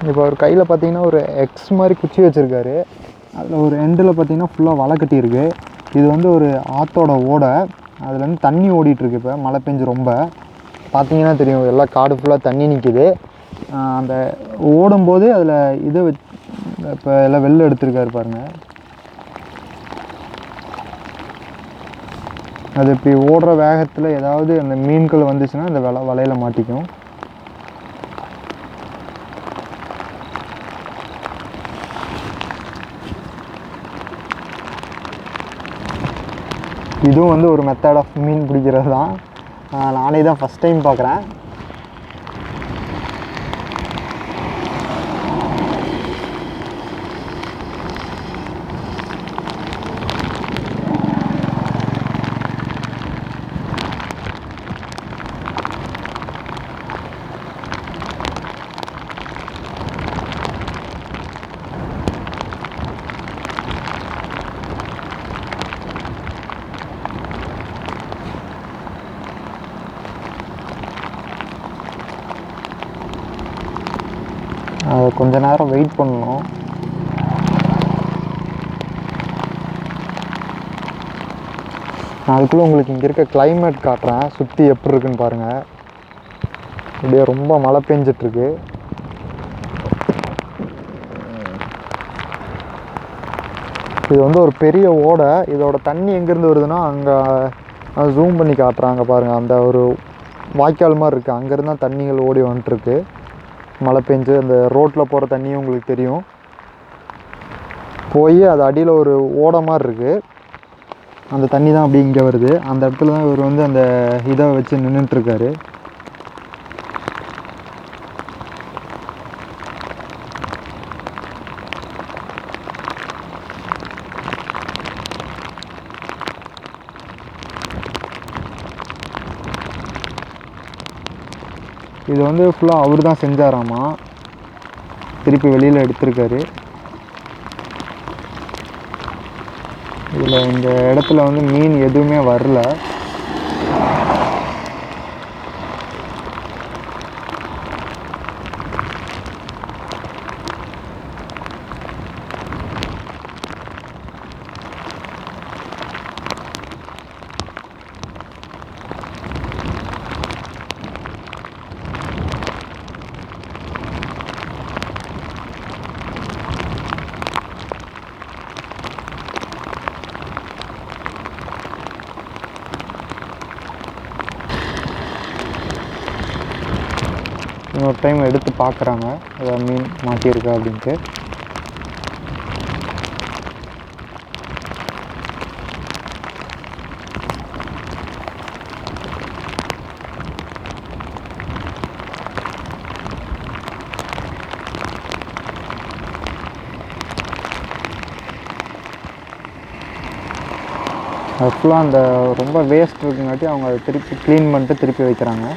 இப்போ அவர் கையில் பார்த்தீங்கன்னா ஒரு எக்ஸ் மாதிரி குச்சி வச்சுருக்காரு. அதில் ஒரு எண்டில் பார்த்தீங்கன்னா ஃபுல்லாக வலை கட்டியிருக்கு. இது வந்து ஒரு ஆற்றோட ஓடை. அதுலேருந்து தண்ணி ஓடிட்டுருக்கு. இப்போ மழை பெஞ்சு ரொம்ப பார்த்தீங்கன்னா தெரியும், எல்லாம் காடு ஃபுல்லாக தண்ணி நிற்கிது. அந்த ஓடும்போது அதில் இதை இப்போ எல்லாம் வெளில எடுத்துருக்காரு பாருங்கள். அது இப்படி ஓடுற வேகத்தில் ஏதாவது அந்த மீன்கள் வந்துச்சுன்னா அந்த வலையில் மாட்டிக்கும். இதுவும் வந்து ஒரு மெத்தட் ஆஃப் மீன் பிடிக்கிறது தான். நானே தான் ஃபஸ்ட் டைம் பார்க்குறேன். அதை கொஞ்ச நேரம் வெயிட் பண்ணணும். நான் அதுக்குள்ளே உங்களுக்கு இங்கே இருக்க கிளைமேட் காட்டுறேன், சுற்றி எப்படி இருக்குன்னு பாருங்கள். அப்படியே ரொம்ப மழை பெஞ்சிட்ருக்கு. இது வந்து ஒரு பெரிய ஓடை. இதோட தண்ணி எங்கேருந்து வருதுன்னா அங்கே ஜூம் பண்ணி காட்டுறாங்க பாருங்கள். அந்த ஒரு வாய்க்கால் மாதிரி இருக்குது, அங்கேருந்து தான் தண்ணிகள் ஓடி வந்துட்டுருக்கு. மழை பெஞ்சு அந்த ரோட்டில் போகிற தண்ணியும் உங்களுக்கு தெரியும், போய் அது அடியில் ஒரு ஓடை மாதிரி இருக்குது. அந்த தண்ணி தான் அப்படி இங்கே வருது. அந்த இடத்துல தான் இவர் வந்து அந்த இதை வச்சு நின்றுட்டுருக்காரு. இது வந்து ஃபுல்லாக அவர் தான் செஞ்சாராமா, திருப்பி வெளியில் எடுத்திருக்காரு. இதில் இந்த இடத்துல வந்து மீன் எதுவுமே வரல. இன்னொரு டைம் எடுத்து பார்க்குறாங்க ஏதாவது மீன் மாட்டியிருக்கா அப்படின்ட்டு. அது ஃபுல்லாக அந்த ரொம்ப வேஸ்ட் இருக்குங்காட்டி அவங்க அதை திருப்பி க்ளீன் பண்ணிட்டு திருப்பி வைக்கிறாங்க.